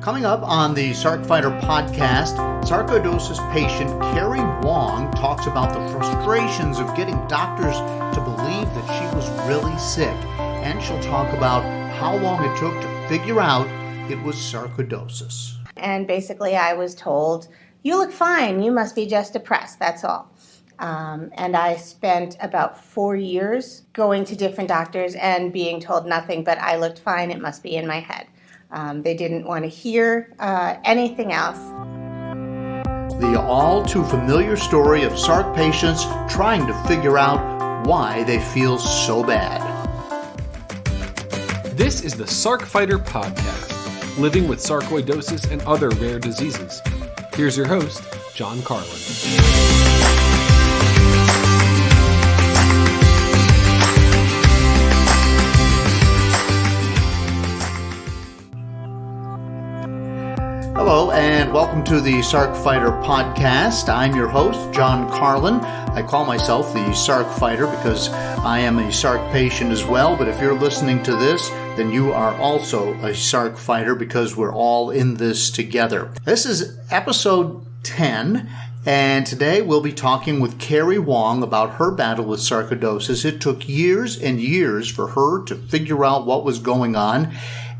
Coming up on the Sarc Fighter podcast, sarcoidosis patient Kerry Wong talks about the frustrations of getting doctors to believe that she was really sick, and she'll talk about how long it took to figure out it was sarcoidosis. And basically I was told, you look fine, you must be just depressed, that's all. And I spent about 4 years going to different doctors and being told nothing but I looked fine, it must be in my head. They didn't want to hear anything else. The all too familiar story of sarc patients trying to figure out why they feel so bad. This is the Sarc Fighter podcast, living with sarcoidosis and other rare diseases. Here's your host, John Carlin. Hello and welcome to the Sarc Fighter podcast. I'm your host, John Carlin. I call myself the Sarc Fighter because I am a sarc patient as well, but if you're listening to this, then you are also a sarc fighter because we're all in this together. This is episode 10, and today we'll be talking with Kerry Wong about her battle with sarcoidosis. It took years and years for her to figure out what was going on.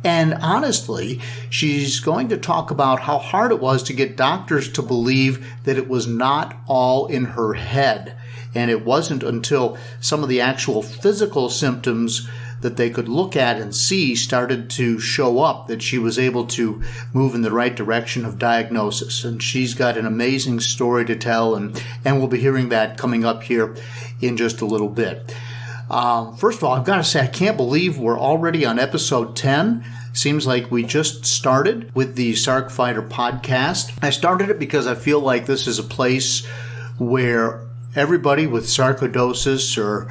And honestly, she's going to talk about how hard it was to get doctors to believe that it was not all in her head. And it wasn't until some of the actual physical symptoms that they could look at and see started to show up that she was able to move in the right direction of diagnosis. And she's got an amazing story to tell, and we'll be hearing that coming up here in just a little bit. First of all, I've got to say, I can't believe we're already on episode 10. Seems like we just started with the Sarc Fighter podcast. I started it because I feel like this is a place where everybody with sarcoidosis or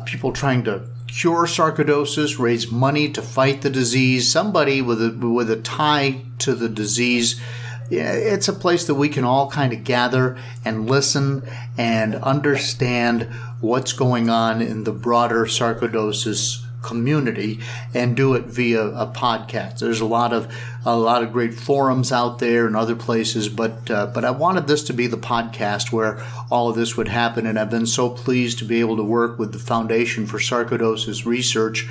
people trying to cure sarcoidosis, raise money to fight the disease, somebody with a tie to the disease, it's a place that we can all kind of gather and listen and understand what's going on in the broader sarcoidosis community and do it via a podcast. There's a lot of great forums out there and other places, but I wanted this to be the podcast where all of this would happen, and I've been so pleased to be able to work with the Foundation for Sarcoidosis Research.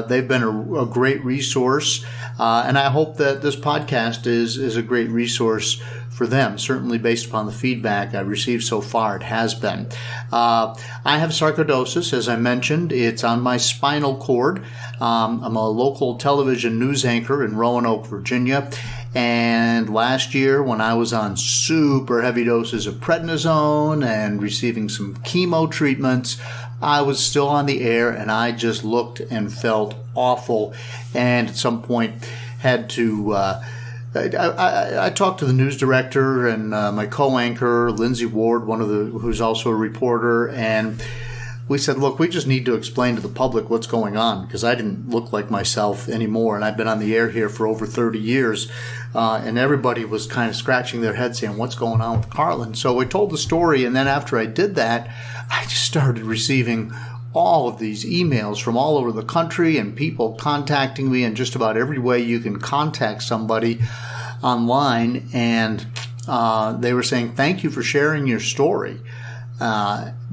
They've been a great resource, and I hope that this podcast is a great resource for them. Certainly based upon the feedback I've received so far, it has been. I have sarcoidosis, as I mentioned. It's on my spinal cord. I'm a local television news anchor in Roanoke, Virginia. And last year, when I was on super heavy doses of prednisone and receiving some chemo treatments, I was still on the air, and I just looked and felt awful. And at some point had to I talked to the news director and my co-anchor, Lindsay Ward, who's also a reporter, and we said, look, we just need to explain to the public what's going on because I didn't look like myself anymore, and I've been on the air here for over 30 years, and everybody was kind of scratching their head saying, what's going on with Carlin? So we told the story, and then after I did that, I just started receiving all of these emails from all over the country and people contacting me in just about every way you can contact somebody online. And they were saying, thank you for sharing your story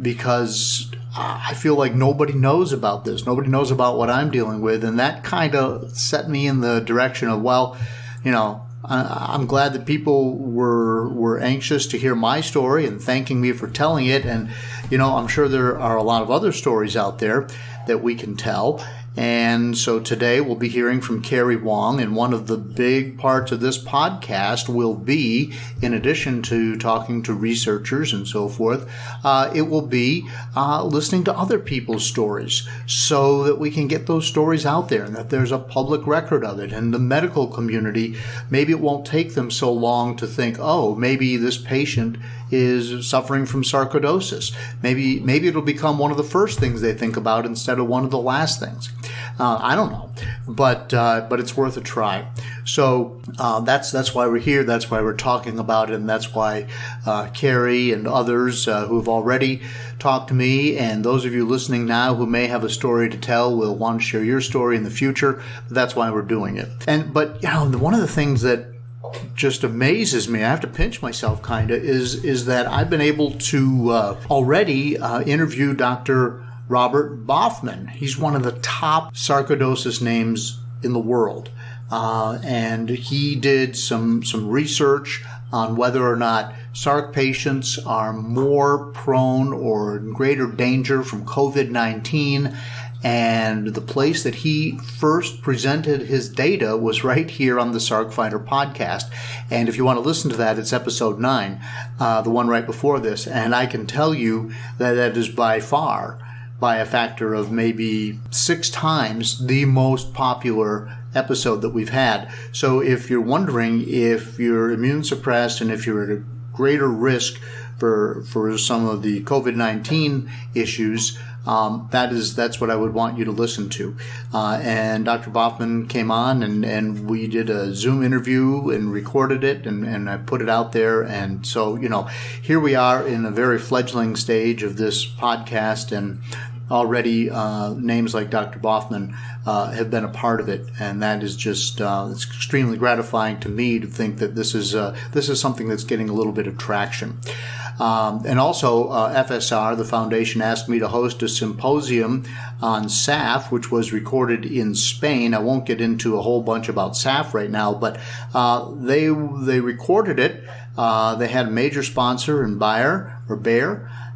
because I feel like nobody knows about this. Nobody knows about what I'm dealing with. And that kind of set me in the direction of, well, I'm glad that people were anxious to hear my story and thanking me for telling it. And, I'm sure there are a lot of other stories out there that we can tell. And so today we'll be hearing from Kerry Wong, and one of the big parts of this podcast will be, in addition to talking to researchers and so forth, it will be listening to other people's stories so that we can get those stories out there and that there's a public record of it. And the medical community, maybe it won't take them so long to think, oh, maybe this patient is suffering from sarcoidosis. Maybe it'll become one of the first things they think about instead of one of the last things. I don't know, but it's worth a try. So that's why we're here. That's why we're talking about it, and that's why Kerry and others who have already talked to me, and those of you listening now who may have a story to tell will want to share your story in the future. That's why we're doing it. But one of the things that just amazes me, I have to pinch myself kind of, is that I've been able to already interview Dr. Robert Baughman. He's one of the top sarcoidosis names in the world. And he did some research on whether or not sarc patients are more prone or in greater danger from COVID-19. And the place that he first presented his data was right here on the Sarc Fighter podcast. And if you want to listen to that, it's episode 9, the one right before this. And I can tell you that that is by far, by a factor of maybe 6 times, the most popular episode that we've had. So if you're wondering if you're immune suppressed and if you're at a greater risk for some of the COVID-19 issues, that's what I would want you to listen to. And Dr. Baughman came on and we did a Zoom interview and recorded it and I put it out there. And so, here we are in a very fledgling stage of this podcast, and already names like Dr. Baughman have been a part of it, and that is just it's extremely gratifying to me to think that this is something that's getting a little bit of traction. And also FSR, the foundation, asked me to host a symposium on SAF, which was recorded in Spain. I won't get into a whole bunch about SAF right now, but they recorded it. They had a major sponsor in Bayer,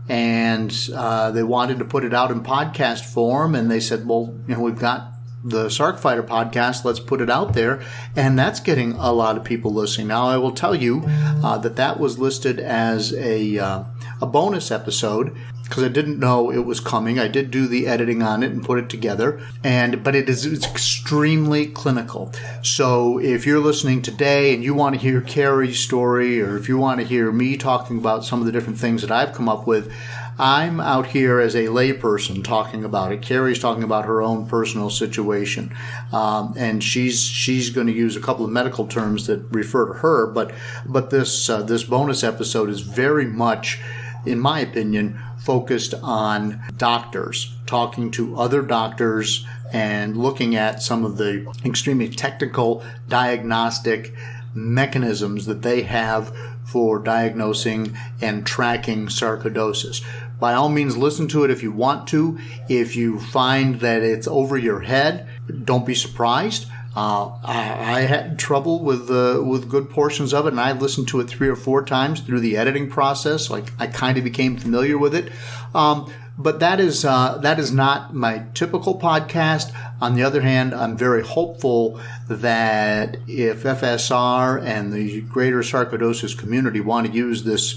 and they wanted to put it out in podcast form, and they said, well, we've got the Sarc Fighter podcast, let's put it out there, and that's getting a lot of people listening. Now, I will tell you that was listed as a bonus episode because I didn't know it was coming. I did do the editing on it and put it together, but it's extremely clinical. So if you're listening today and you want to hear Kerry's story, or if you want to hear me talking about some of the different things that I've come up with, I'm out here as a layperson talking about it. Kerry's talking about her own personal situation, and she's going to use a couple of medical terms that refer to her. But this bonus episode is very much, in my opinion, focused on doctors, talking to other doctors and looking at some of the extremely technical diagnostic mechanisms that they have for diagnosing and tracking sarcoidosis. By all means, listen to it if you want to. If you find that it's over your head, don't be surprised. I had trouble with good portions of it, and I listened to it 3 or 4 times through the editing process. Like, I kind of became familiar with it. But that is not my typical podcast. On the other hand, I'm very hopeful that if FSR and the greater sarcoidosis community want to use this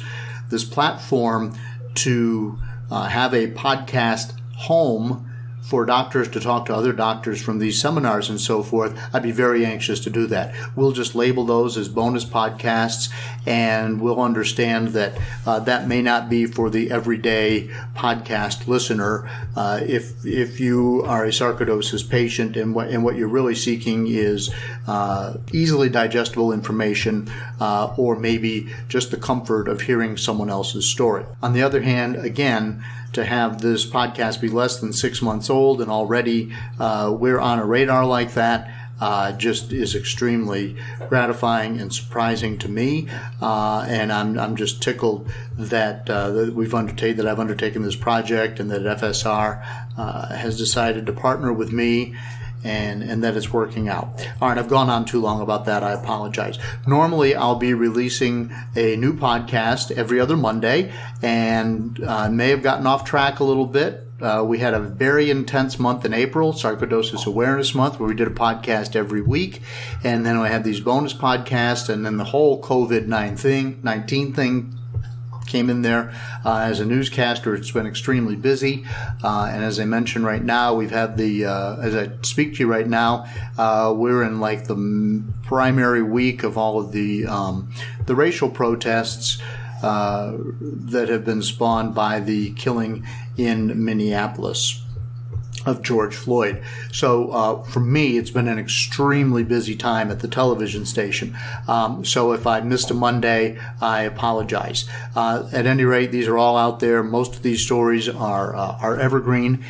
platform to have a podcast home for doctors to talk to other doctors from these seminars and so forth, I'd be very anxious to do that. We'll just label those as bonus podcasts, and we'll understand that that may not be for the everyday podcast listener. If you are a sarcoidosis patient and what you're really seeking is easily digestible information, or maybe just the comfort of hearing someone else's story. On the other hand, again, to have this podcast be less than 6 months old and already we're on a radar like that just is extremely gratifying and surprising to me, and I'm just tickled that I've undertaken this project and that FSR has decided to partner with me. And that it's working out. All right, I've gone on too long about that. I apologize. Normally, I'll be releasing a new podcast every other Monday, and may have gotten off track a little bit. We had a very intense month in April, Sarcoidosis Awareness Month, where we did a podcast every week. And then I had these bonus podcasts, and then the whole COVID-19 thing came in there. As a newscaster, it's been extremely busy, and as I mentioned right now, we've had as I speak to you right now, we're in like the primary week of all of the racial protests that have been spawned by the killing in Minneapolis. of George Floyd. So for me, it's been an extremely busy time at the television station. So if I missed a Monday, I apologize. At any rate, these are all out there. Most of these stories are evergreen.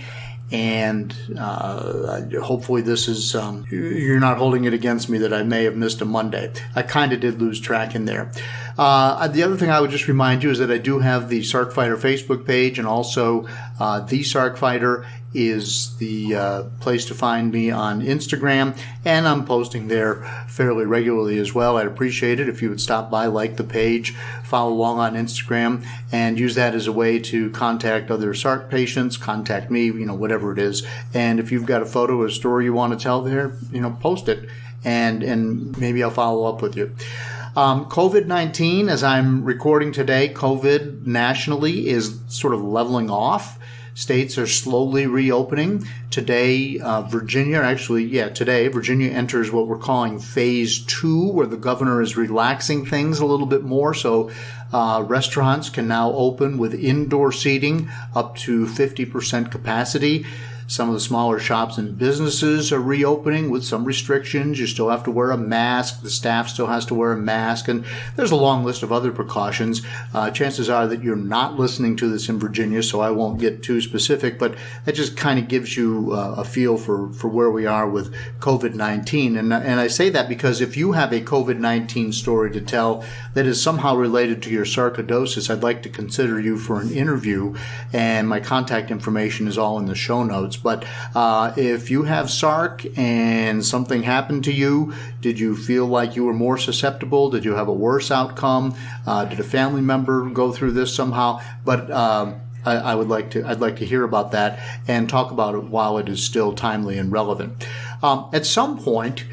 And hopefully this is, you're not holding it against me that I may have missed a Monday. I kind of did lose track in there. The other thing I would just remind you is that I do have the Sarc Fighter Facebook page, and also the Sarc Fighter is the place to find me on Instagram, and I'm posting there fairly regularly as well. I'd appreciate it if you would stop by, like the page, follow along on Instagram, and use that as a way to contact other sarc patients, contact me, whatever it is. And if you've got a photo or a story you want to tell there, post it, and maybe I'll follow up with you. COVID-19, as I'm recording today, COVID nationally is sort of leveling off. States are slowly reopening. Today, Virginia enters what we're calling phase 2, where the governor is relaxing things a little bit more. So restaurants can now open with indoor seating up to 50% capacity. Some of the smaller shops and businesses are reopening with some restrictions. You still have to wear a mask. The staff still has to wear a mask. And there's a long list of other precautions. Chances are that you're not listening to this in Virginia, so I won't get too specific. But that just kind of gives you a feel for where we are with COVID-19. And I say that because if you have a COVID-19 story to tell that is somehow related to your sarcoidosis, I'd like to consider you for an interview. And my contact information is all in the show notes. But if you have sarc and something happened to you, did you feel like you were more susceptible? Did you have a worse outcome? Did a family member go through this somehow? But I'd like to hear about that and talk about it while it is still timely and relevant. At some point,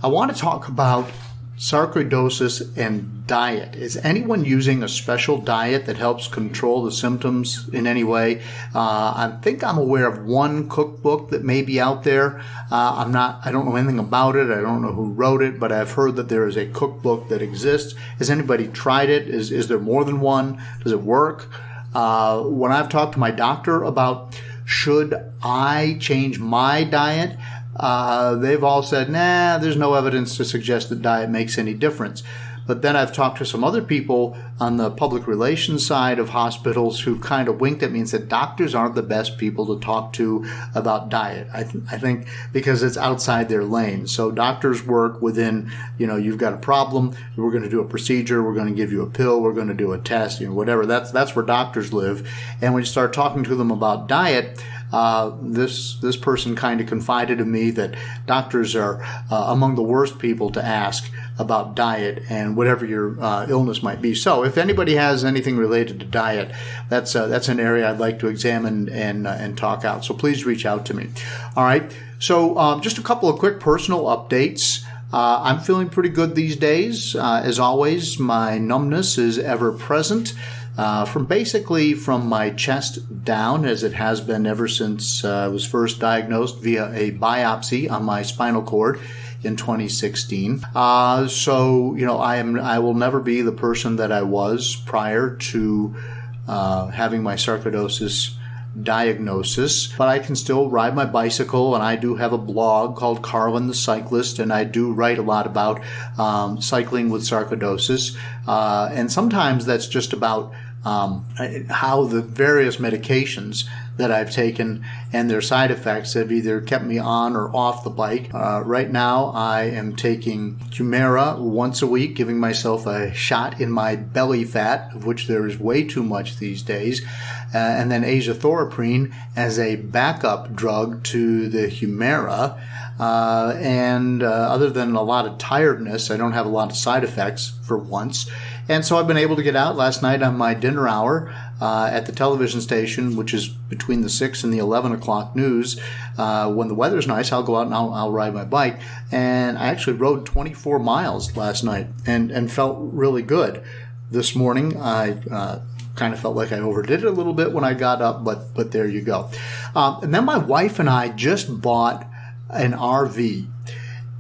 I want to talk about sarcoidosis and diet. Is anyone using a special diet that helps control the symptoms in any way? I think I'm aware of one cookbook that may be out there. I don't know anything about it. I don't know who wrote it, but I've heard that there is a cookbook that exists. Has anybody tried it? Is there more than one? Does it work? When I've talked to my doctor about should I change my diet, they've all said, nah, there's no evidence to suggest that diet makes any difference. But then I've talked to some other people on the public relations side of hospitals who kind of winked at me and said, doctors aren't the best people to talk to about diet. I think because it's outside their lane. So doctors work within, you've got a problem, we're going to do a procedure, we're going to give you a pill, we're going to do a test, whatever. That's where doctors live. And when you start talking to them about diet, this person kind of confided in me that doctors are among the worst people to ask about diet and whatever your illness might be. So if anybody has anything related to diet, that's an area I'd like to examine and talk out. So please reach out to me. All right. So just a couple of quick personal updates. I'm feeling pretty good these days. As always, my numbness is ever present. From my chest down, as it has been ever since I was first diagnosed via a biopsy on my spinal cord in 2016. I will never be the person that I was prior to having my sarcoidosis diagnosis, but I can still ride my bicycle, and I do have a blog called Carlin the Cyclist, and I do write a lot about cycling with sarcoidosis, and sometimes that's just about how the various medications that I've taken and their side effects have either kept me on or off the bike. Right now, I am taking Humira once a week, giving myself a shot in my belly fat, of which there is way too much these days, and then azathioprine as a backup drug to the Humira. Other than a lot of tiredness, I don't have a lot of side effects for once. And so I've been able to get out last night on my dinner hour at the television station, which is between the 6 and the 11 o'clock news. When the weather's nice, I'll go out and I'll ride my bike. And I actually rode 24 miles last night and felt really good. This morning, I kind of felt like I overdid it a little bit when I got up, but there you go. And then my wife and I just bought an RV.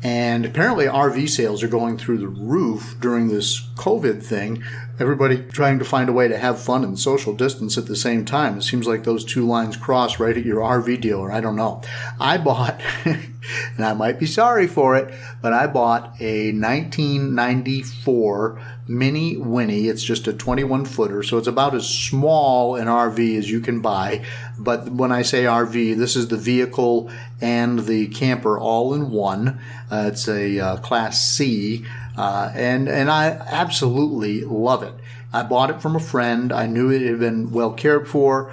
And apparently RV sales are going through the roof during this COVID thing. Everybody trying to find a way to have fun and social distance at the same time. It seems like those two lines cross right at your RV dealer. I don't know. I bought, and I might be sorry for it, but I bought a 1994 Mini Winnie. It's just a 21-footer, so it's about as small an RV as you can buy. But when I say RV, this is the vehicle and the camper all in one. It's a Class C, and I absolutely love it. I bought it from a friend. I knew it had been well cared for.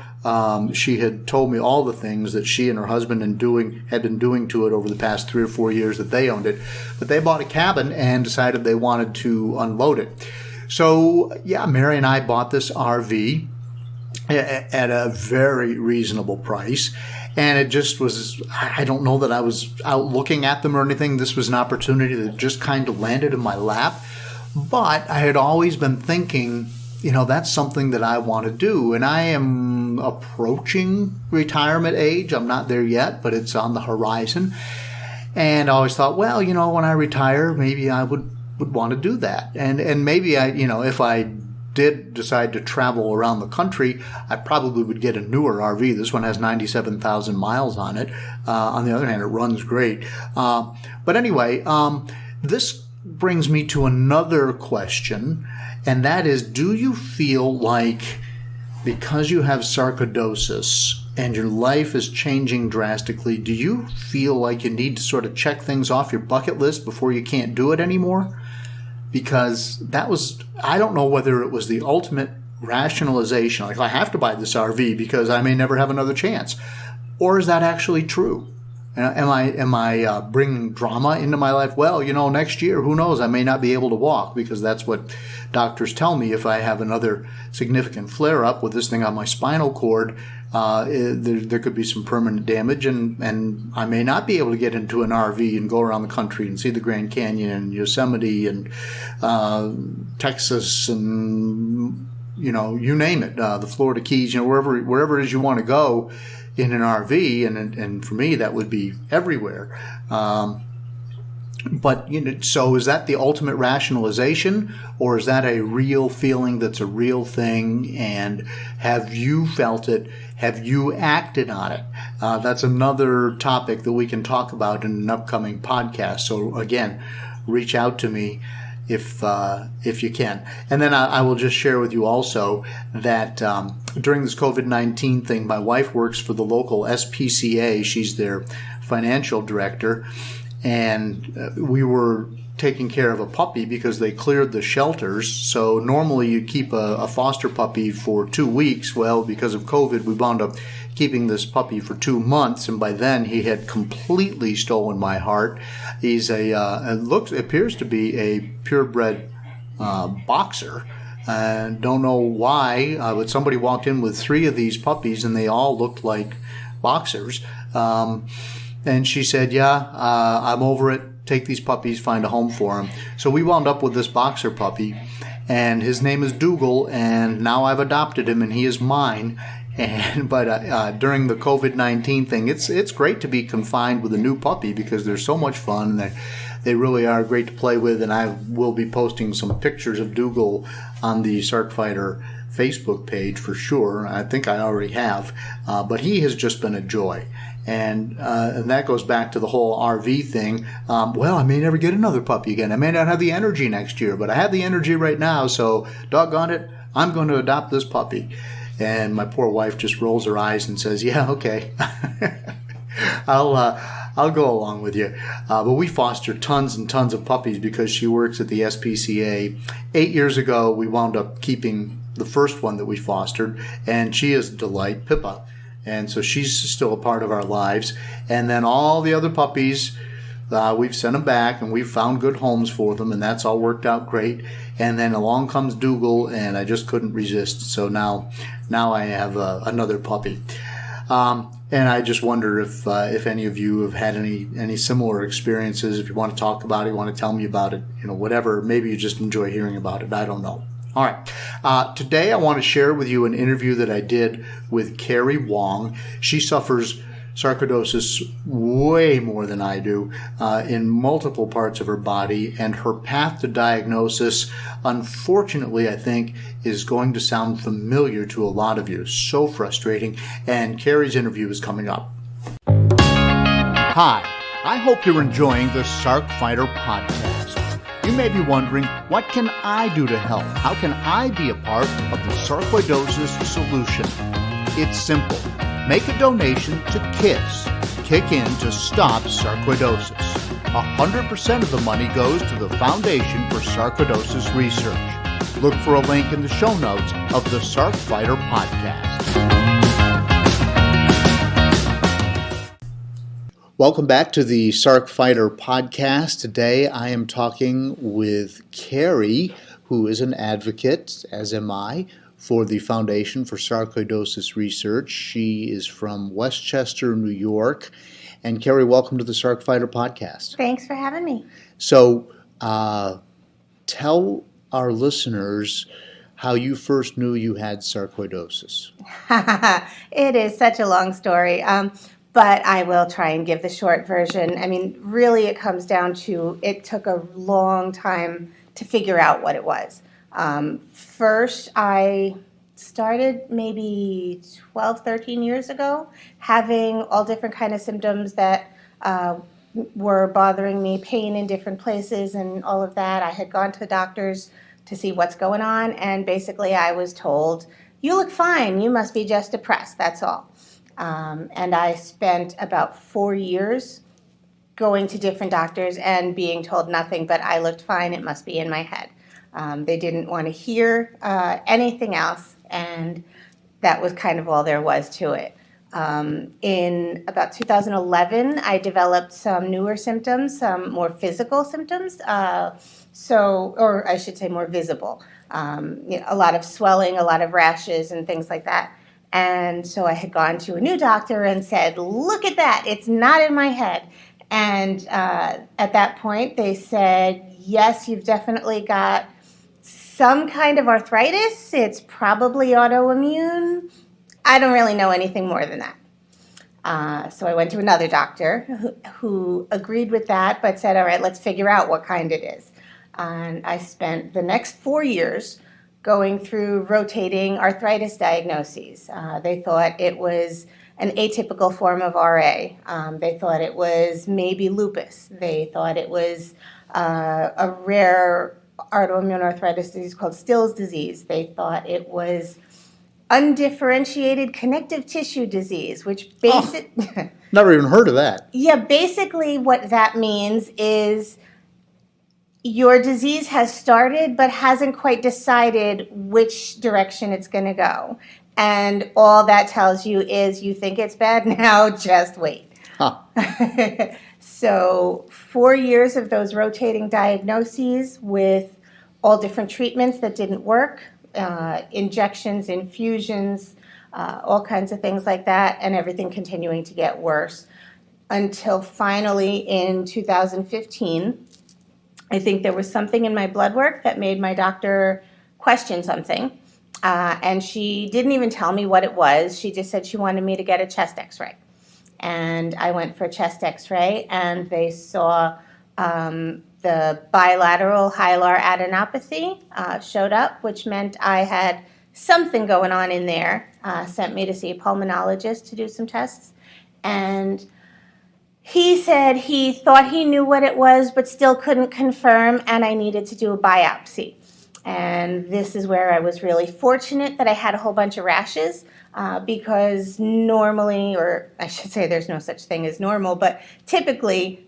She had told me all the things that she and her husband had been doing to it over the past 3 or 4 years that they owned it. But they bought a cabin and decided they wanted to unload it. So, yeah, Mary and I bought this RV at a very reasonable price. And it just was, I don't know that I was out looking at them or anything. This was an opportunity that just kind of landed in my lap. But I had always been thinking, that's something that I want to do. And I am approaching retirement age. I'm not there yet, but it's on the horizon. And I always thought, well, when I retire, maybe I would want to do that. And maybe if I did decide to travel around the country, I probably would get a newer RV. This one has 97,000 miles on it. On the other hand, it runs great. But anyway, this brings me to another question, and that is, do you feel like because you have sarcoidosis and your life is changing drastically, do you feel like you need to sort of check things off your bucket list before you can't do it anymore? Because I don't know whether it was the ultimate rationalization, like I have to buy this RV because I may never have another chance, or is that actually true? Am I bringing drama into my life? Well, next year, who knows? I may not be able to walk because that's what doctors tell me. If I have another significant flare-up with this thing on my spinal cord, there could be some permanent damage, and I may not be able to get into an RV and go around the country and see the Grand Canyon and Yosemite and Texas and, you name it, the Florida Keys, wherever it is you want to go in an RV, and for me that would be everywhere. But so is that the ultimate rationalization, or is that a real feeling that's a real thing? And have you felt it? Have you acted on it? That's another topic that we can talk about in an upcoming podcast. So again, reach out to me if you can. And then I will just share with you also that during this COVID-19 thing, my wife works for the local SPCA. She's their financial director. And we were taking care of a puppy because they cleared the shelters. So normally you keep a foster puppy for 2 weeks. Well, because of COVID, we wound up keeping this puppy for 2 months, and by then he had completely stolen my heart. He's appears to be a purebred boxer. Don't know why, but somebody walked in with 3 of these puppies, and they all looked like boxers. And she said, I'm over it. Take these puppies, find a home for them. So we wound up with this boxer puppy, and his name is Dougal, and now I've adopted him, and he is mine. But during the COVID-19 thing, it's great to be confined with a new puppy because they're so much fun. They really are great to play with, and I will be posting some pictures of Dougal on the Sarc Fighter Facebook page for sure. I think I already have, but he has just been a joy. And that goes back to the whole RV thing. Well, I may never get another puppy again. I may not have the energy next year, but I have the energy right now, so doggone it, I'm going to adopt this puppy. And my poor wife just rolls her eyes and says, yeah, okay. I'll go along with you. But we foster tons and tons of puppies because she works at the SPCA. 8 years ago, we wound up keeping the first one that we fostered, and she is a delight, Pippa. And so she's still a part of our lives. And then all the other puppies, we've sent them back, and we've found good homes for them, and that's all worked out great. And then along comes Dougal, and I just couldn't resist. So now I have another puppy. And I just wonder if any of you have had any similar experiences. If you want to talk about it, you want to tell me about it, whatever. Maybe you just enjoy hearing about it. I don't know. All right. Today I want to share with you an interview that I did with Kerry Wong. She suffers sarcoidosis way more than I do in multiple parts of her body, and her path to diagnosis, unfortunately, I think, is going to sound familiar to a lot of you. So frustrating, and Kerry's interview is coming up. Hi, I hope you're enjoying the Sarc Fighter podcast. You may be wondering, what can I do to help? How can I be a part of the sarcoidosis solution? It's simple. Make a donation to KISS, Kick In to Stop Sarcoidosis. 100% of the money goes to the Foundation for Sarcoidosis Research. Look for a link in the show notes of the Sarc Fighter podcast. Welcome back to the Sarc Fighter podcast. Today I am talking with Kerry, who is an advocate, as am I, for the Foundation for Sarcoidosis Research. She is from Westchester, New York. And Kerry, welcome to the Sarc Fighter podcast. Thanks for having me. So tell our listeners how you first knew you had sarcoidosis. It is such a long story. But I will try and give the short version. I mean, really it comes down to, it took a long time to figure out what it was. First, I started maybe 12, 13 years ago, having all different kind of symptoms that were bothering me, pain in different places and all of that. I had gone to the doctors to see what's going on, and basically I was told, you look fine, you must be just depressed, that's all. And I spent about 4 years going to different doctors and being told nothing, but I looked fine, it must be in my head. They didn't want to hear anything else, and that was kind of all there was to it. In about 2011, I developed some newer symptoms, some more physical symptoms, or I should say more visible. A lot of swelling, a lot of rashes, and things like that. And so I had gone to a new doctor and said, look at that, it's not in my head. And at that point, they said, yes, you've definitely got some kind of arthritis. It's probably autoimmune. I don't really know anything more than that. So I went to another doctor who agreed with that, but said, all right, let's figure out what kind it is. And I spent the next 4 years going through rotating arthritis diagnoses. They thought it was an atypical form of RA. They thought it was maybe lupus. They thought it was a rare autoimmune arthritis disease called Still's disease. They thought it was undifferentiated connective tissue disease, which Never even heard of that. Yeah, basically what that means is your disease has started but hasn't quite decided which direction it's going to go. And all that tells you is you think it's bad now, just wait. Huh. So 4 years of those rotating diagnoses with all different treatments that didn't work, injections, infusions, all kinds of things like that, and everything continuing to get worse until finally in 2015, I think there was something in my blood work that made my doctor question something. And she didn't even tell me what it was. She just said she wanted me to get a chest x-ray. And I went for a chest x-ray, and they saw the bilateral hilar adenopathy showed up, which meant I had something going on in there. Sent me to see a pulmonologist to do some tests. And he said he thought he knew what it was, but still couldn't confirm, and I needed to do a biopsy. And this is where I was really fortunate that I had a whole bunch of rashes, because normally, or I should say there's no such thing as normal, but typically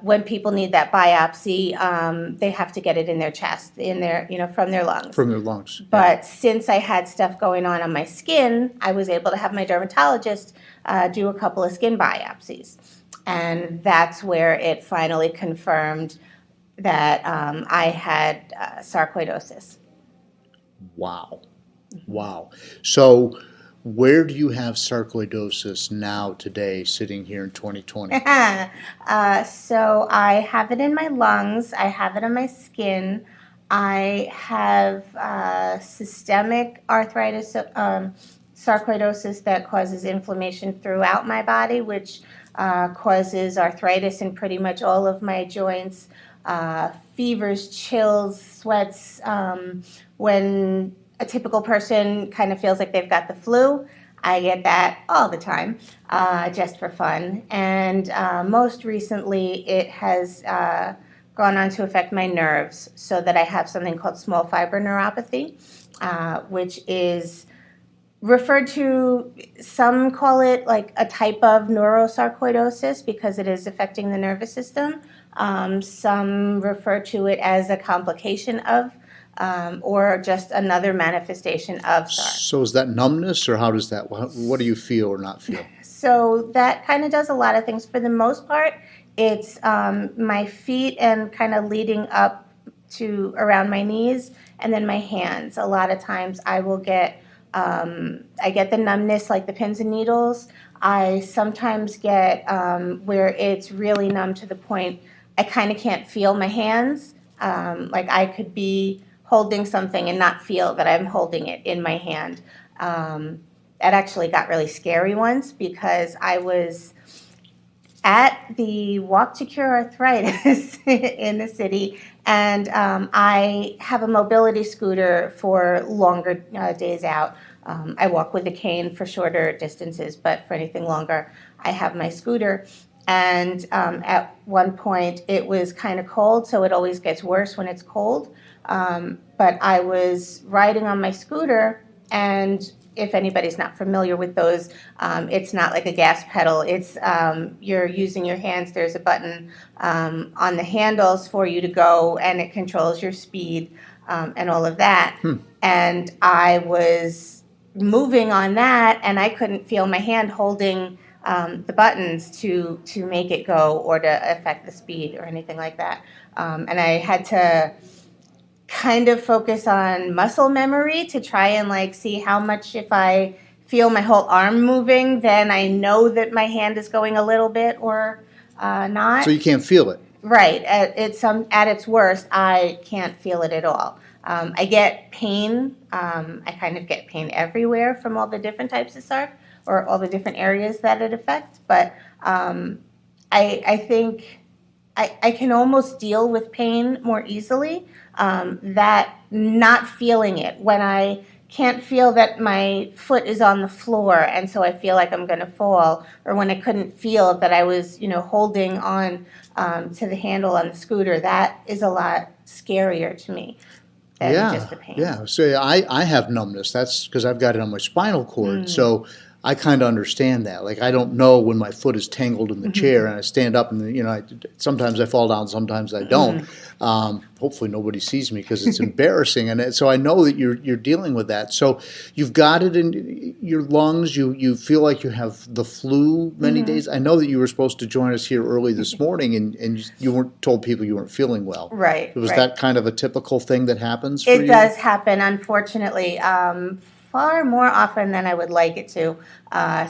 when people need that biopsy, they have to get it in their chest, from their lungs. From their lungs. But since I had stuff going on my skin, I was able to have my dermatologist do a couple of skin biopsies. And that's where it finally confirmed that I had sarcoidosis. Wow. So where do you have sarcoidosis now today, sitting here in 2020? So I have it in my lungs. I have it on my skin. I have systemic arthritis sarcoidosis that causes inflammation throughout my body, which causes arthritis in pretty much all of my joints, fevers, chills, sweats. When a typical person kind of feels like they've got the flu, I get that all the time, just for fun. And most recently, it has gone on to affect my nerves, so that I have something called small fiber neuropathy, which is referred to, some call it like a type of neurosarcoidosis because it is affecting the nervous system. Some refer to it as a complication of, or just another manifestation of sarc. So is that numbness, or how does that, what do you feel or not feel? So that kind of does a lot of things. For the most part, it's my feet and kind of leading up to around my knees, and then my hands. A lot of times I will get, I get the numbness like the pins and needles. I sometimes get where it's really numb to the point I kind of can't feel my hands. Like I could be holding something and not feel that I'm holding it in my hand. It actually got really scary once because I was at the Walk to Cure Arthritis in the city, and I have a mobility scooter for longer days out. I walk with a cane for shorter distances, but for anything longer, I have my scooter. And at one point, it was kind of cold, so it always gets worse when it's cold. But I was riding on my scooter, and if anybody's not familiar with those, it's not like a gas pedal. It's you're using your hands. There's a button on the handles for you to go, and it controls your speed and all of that. And I was moving on that, and I couldn't feel my hand holding the buttons to make it go or to affect the speed or anything like that. And I had to kind of focus on muscle memory to try and like see how much, if I feel my whole arm moving, then I know that my hand is going a little bit or not. So you can't feel it. Right. At its worst, I can't feel it at all. I get pain. I kind of get pain everywhere from all the different types of sarc, or all the different areas that it affects. But I think I can almost deal with pain more easily. That not feeling it, when I can't feel that my foot is on the floor and so I feel like I'm going to fall, or when I couldn't feel that I was, holding on to the handle on the scooter, that is a lot scarier to me than just the pain. Yeah, so I have numbness. That's because I've got it on my spinal cord. So I kind of understand that. Like I don't know when my foot is tangled in the chair and I stand up and sometimes I fall down, sometimes I don't. Hopefully nobody sees me because it's embarrassing. And so I know that you're dealing with that. So you've got it in your lungs. You feel like you have the flu many days. I know that you were supposed to join us here early this morning and you weren't told people you weren't feeling well. Right. Was that kind of a typical thing that happens for you? It does happen, unfortunately. Far more often than I would like it to.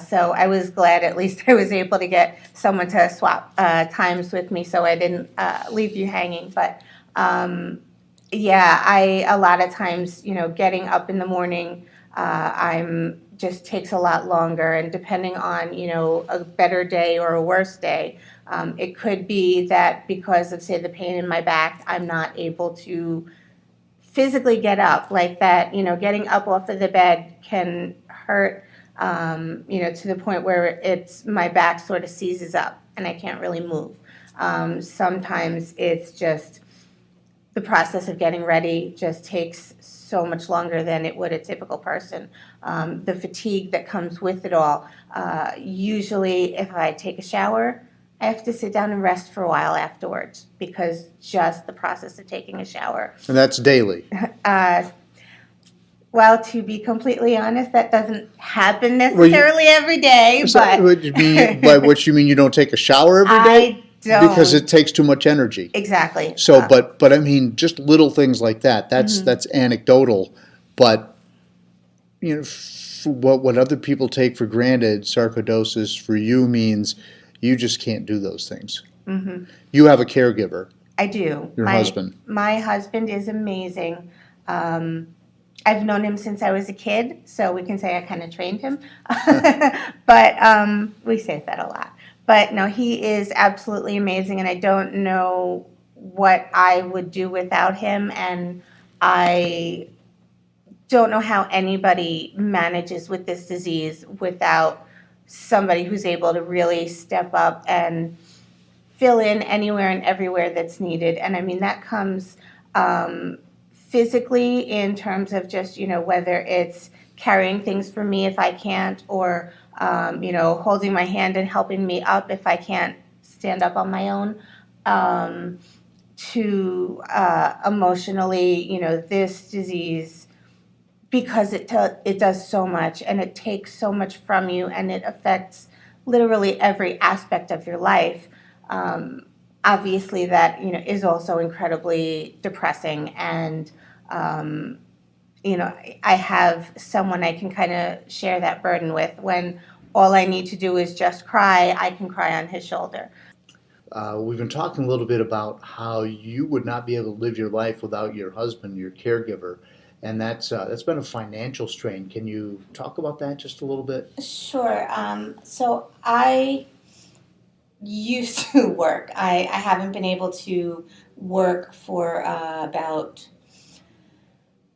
So I was glad at least I was able to get someone to swap times with me so I didn't leave you hanging. But a lot of times, getting up in the morning, just takes a lot longer. And depending on, a better day or a worse day, it could be that because of, say, the pain in my back, I'm not able to physically get up like that. Getting up off of the bed can hurt, to the point where my back sort of seizes up and I can't really move. Sometimes it's just the process of getting ready just takes so much longer than it would a typical person. The fatigue that comes with it all. Usually if I take a shower, I have to sit down and rest for a while afterwards because just the process of taking a shower. And that's daily. Well, to be completely honest, that doesn't happen necessarily every day. But by which you mean you don't take a shower every day? I don't. Because it takes too much energy. Exactly. So, but I mean, just little things like that. That's anecdotal, but what other people take for granted, sarcoidosis for you means you just can't do those things. You have a caregiver. I do. Your husband. My husband is amazing. I've known him since I was a kid, so we can say I kind of trained him. But we say that a lot. But no, he is absolutely amazing, and I don't know what I would do without him, and I don't know how anybody manages with this disease without somebody who's able to really step up and fill in anywhere and everywhere that's needed. And I mean, that comes physically in terms of just, whether it's carrying things for me if I can't, or, holding my hand and helping me up if I can't stand up on my own, to emotionally, this disease, because it does so much and it takes so much from you and it affects literally every aspect of your life. Obviously, that is also incredibly depressing, and I have someone I can kind of share that burden with. When all I need to do is just cry, I can cry on his shoulder. We've been talking a little bit about how you would not be able to live your life without your husband, your caregiver, and that's been a financial strain. Can you talk about that just a little bit? Sure. So I used to work. I haven't been able to work for about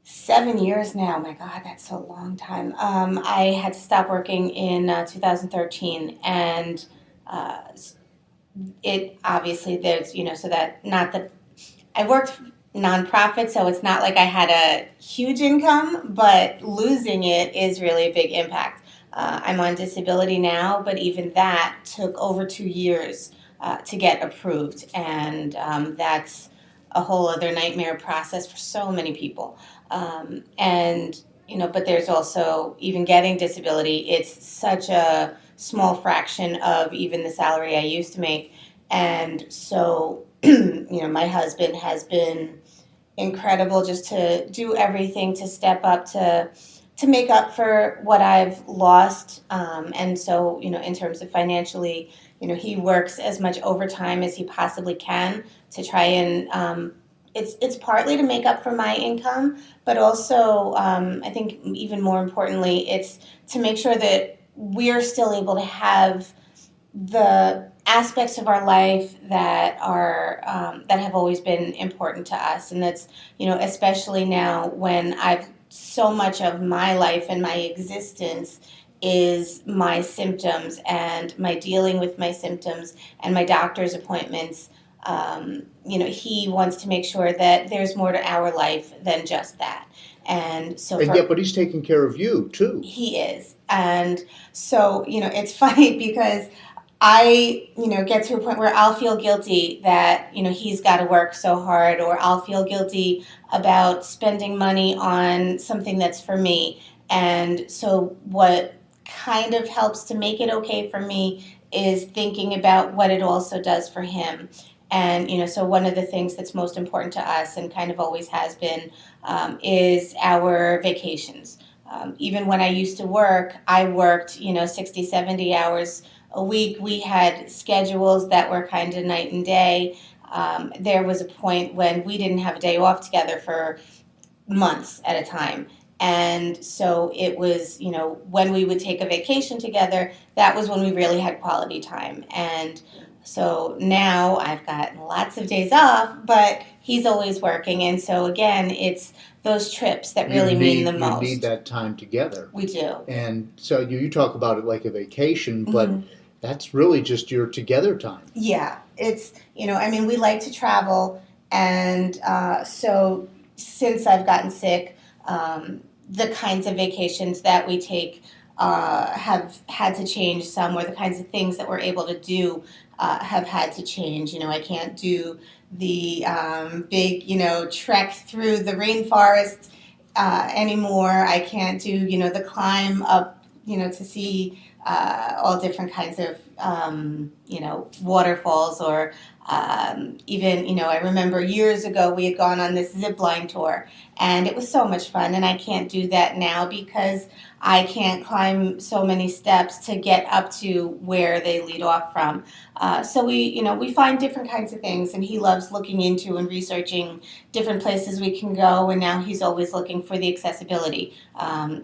7 years now. My God, that's a long time. I had to stop working in 2013, and it obviously there's so that not that I worked nonprofit, so it's not like I had a huge income, but losing it is really a big impact. I'm on disability now, but even that took over 2 years to get approved, and that's a whole other nightmare process for so many people. But there's also, even getting disability, it's such a small fraction of even the salary I used to make. And so, my husband has been incredible just to do everything to step up to make up for what I've lost. And so, in terms of financially, he works as much overtime as he possibly can to try and, it's partly to make up for my income, but also, I think even more importantly, it's to make sure that we're still able to have the aspects of our life that are that have always been important to us. And that's, especially now when so much of my life and my existence is my symptoms and my dealing with my symptoms and my doctor's appointments. He wants to make sure that there's more to our life than just that. And so, but he's taking care of you too. He is. And so, it's funny because I, get to a point where I'll feel guilty that, he's got to work so hard, or I'll feel guilty about spending money on something that's for me. And so what kind of helps to make it okay for me is thinking about what it also does for him. And, so one of the things that's most important to us and kind of always has been is our vacations. Even when I used to work, I worked, 60, 70 hours a week. We had schedules that were kind of night and day. There was a point when we didn't have a day off together for months at a time. And so it was, when we would take a vacation together, that was when we really had quality time. And so now I've got lots of days off, but he's always working. And so again, it's those trips that really mean the most. You need that time together. We do. And so you talk about it like a vacation, but that's really just your together time. Yeah. It's, we like to travel. And so since I've gotten sick, the kinds of vacations that we take have had to change some, or the kinds of things that we're able to do have had to change. I can't do the big, trek through the rainforest anymore. I can't do, the climb up, to see all different kinds of waterfalls or even, I remember years ago we had gone on this zip line tour, and it was so much fun, and I can't do that now because I can't climb so many steps to get up to where they lead off from. So we find different kinds of things, and he loves looking into and researching different places we can go, and now he's always looking for the accessibility.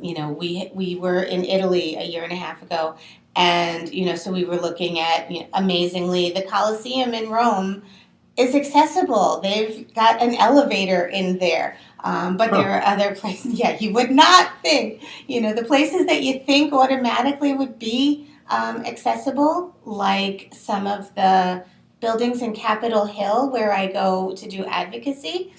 We were in Italy a year and a half ago, and, so we were looking at, amazingly, the Colosseum in Rome is accessible. They've got an elevator in there. But there are other places, you would not think, the places that you think automatically would be accessible, like some of the buildings in Capitol Hill where I go to do advocacy.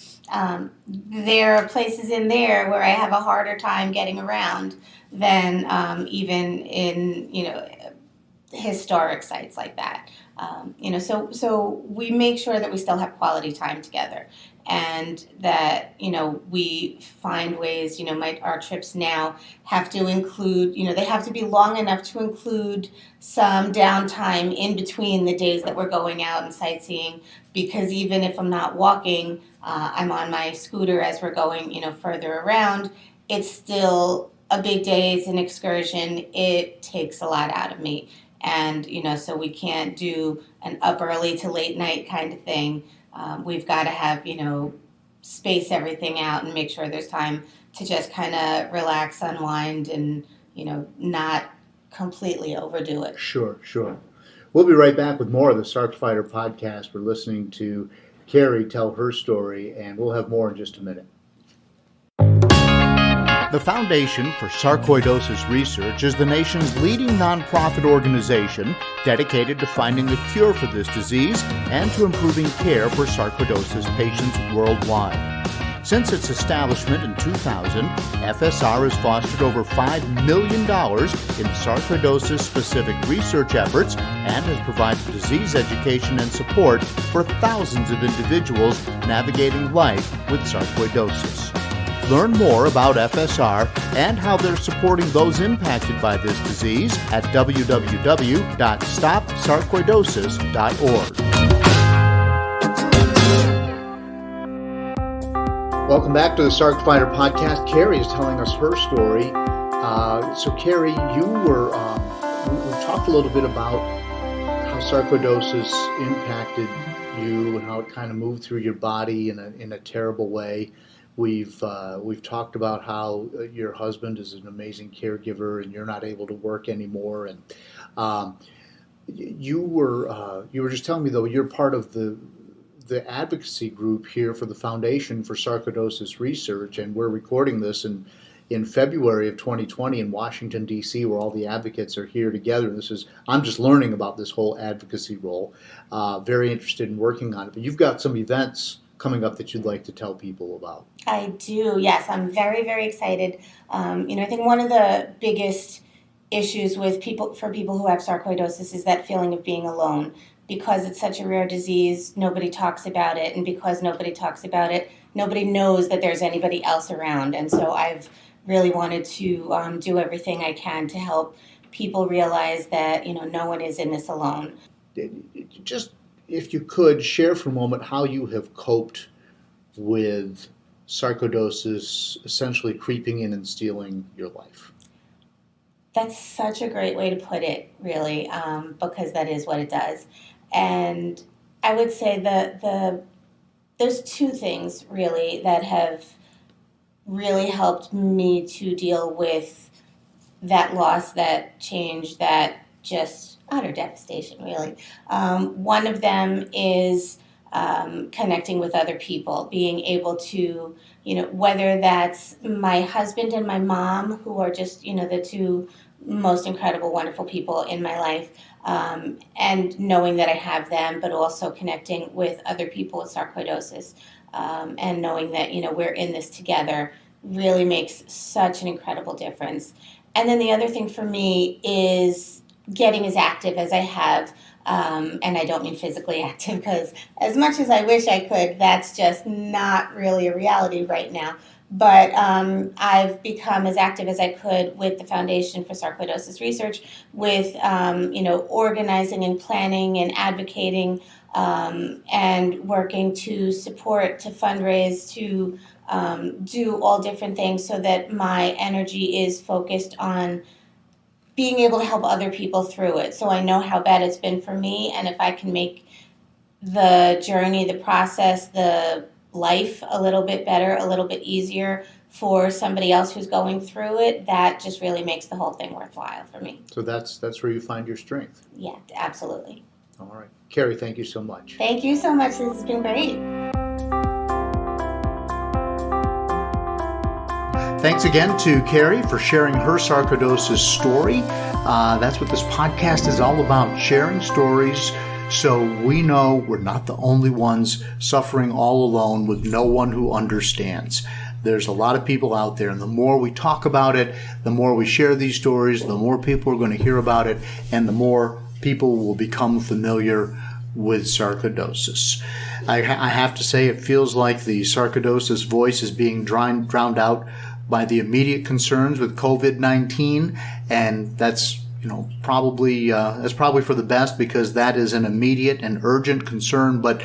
There are places in there where I have a harder time getting around than even in, historic sites like that. So we make sure that we still have quality time together, and that, we find ways, our trips now have to include, they have to be long enough to include some downtime in between the days that we're going out and sightseeing, because even if I'm not walking, I'm on my scooter as we're going, further around, it's still a big day, it's an excursion, it takes a lot out of me. And, so we can't do an up early to late night kind of thing. We've got to have, space everything out and make sure there's time to just kind of relax, unwind, and, not completely overdo it. Sure. We'll be right back with more of the Sarc Fighter podcast. We're listening to Kerry tell her story, and we'll have more in just a minute. The Foundation for Sarcoidosis Research is the nation's leading nonprofit organization dedicated to finding a cure for this disease and to improving care for sarcoidosis patients worldwide. Since its establishment in 2000, FSR has fostered over $5 million in sarcoidosis-specific research efforts and has provided disease education and support for thousands of individuals navigating life with sarcoidosis. Learn more about FSR and how they're supporting those impacted by this disease at www.stopsarcoidosis.org. Welcome back to the Sarc Fighter podcast. Kerry is telling us her story. So Kerry, you were, we talked a little bit about how sarcoidosis impacted you and how it kind of moved through your body in a terrible way. We've talked about how your husband is an amazing caregiver and you're not able to work anymore. And you were just telling me, though, you're part of the advocacy group here for the Foundation for Sarcoidosis Research, and we're recording this in February of 2020 in Washington, D.C., where all the advocates are here together. I'm just learning about this whole advocacy role. Very interested in working on it. But you've got some events coming up that you'd like to tell people about. I do, yes. I'm very, very excited. I think one of the biggest issues for people who have sarcoidosis is that feeling of being alone. Because it's such a rare disease, nobody talks about it. And because nobody talks about it, nobody knows that there's anybody else around. And so I've really wanted to do everything I can to help people realize that, no one is in this alone. Just, if you could, share for a moment how you have coped with sarcoidosis essentially creeping in and stealing your life. That's such a great way to put it, really, because that is what it does. And I would say there's two things, really, that have really helped me to deal with that loss, that change, that just utter devastation, really. One of them is connecting with other people, being able to, whether that's my husband and my mom, who are just, the two most incredible, wonderful people in my life, and knowing that I have them, but also connecting with other people with sarcoidosis, and knowing that, we're in this together really makes such an incredible difference. And then the other thing for me is getting as active as I have, And I don't mean physically active, because as much as I wish I could, that's just not really a reality right now. But I've become as active as I could with the Foundation for Sarcoidosis Research, with organizing and planning and advocating, and working to support, to fundraise, to do all different things, so that my energy is focused on being able to help other people through it. So I know how bad it's been for me, and if I can make the journey, the process, the life a little bit better, a little bit easier for somebody else who's going through it, that just really makes the whole thing worthwhile for me. So that's where you find your strength. Yeah, absolutely. All right. Kerry, thank you so much. Thank you so much. This has been great. Thanks again to Kerry for sharing her sarcoidosis story. That's what this podcast is all about, sharing stories so we know we're not the only ones suffering all alone with no one who understands. There's a lot of people out there, and the more we talk about it, the more we share these stories, the more people are going to hear about it, and the more people will become familiar with sarcoidosis. I have to say, it feels like the sarcoidosis voice is being drowned out by the immediate concerns with COVID-19, and that's probably for the best, because that is an immediate and urgent concern. But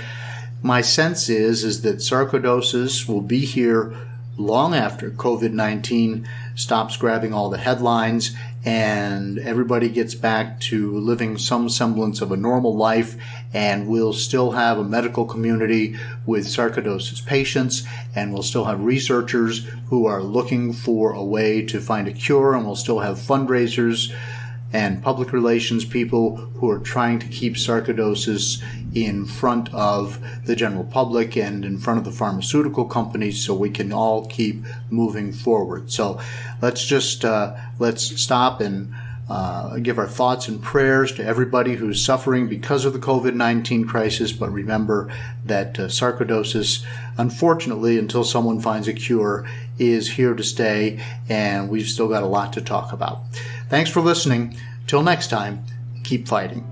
my sense is that sarcoidosis will be here long after COVID-19 stops grabbing all the headlines and everybody gets back to living some semblance of a normal life, and we'll still have a medical community with sarcoidosis patients, and we'll still have researchers who are looking for a way to find a cure, and we'll still have fundraisers and public relations people who are trying to keep sarcoidosis in front of the general public and in front of the pharmaceutical companies, so we can all keep moving forward. So let's stop and give our thoughts and prayers to everybody who's suffering because of the COVID-19 crisis. But remember that sarcoidosis, unfortunately, until someone finds a cure, is here to stay, and we've still got a lot to talk about. Thanks for listening. Till next time, keep fighting.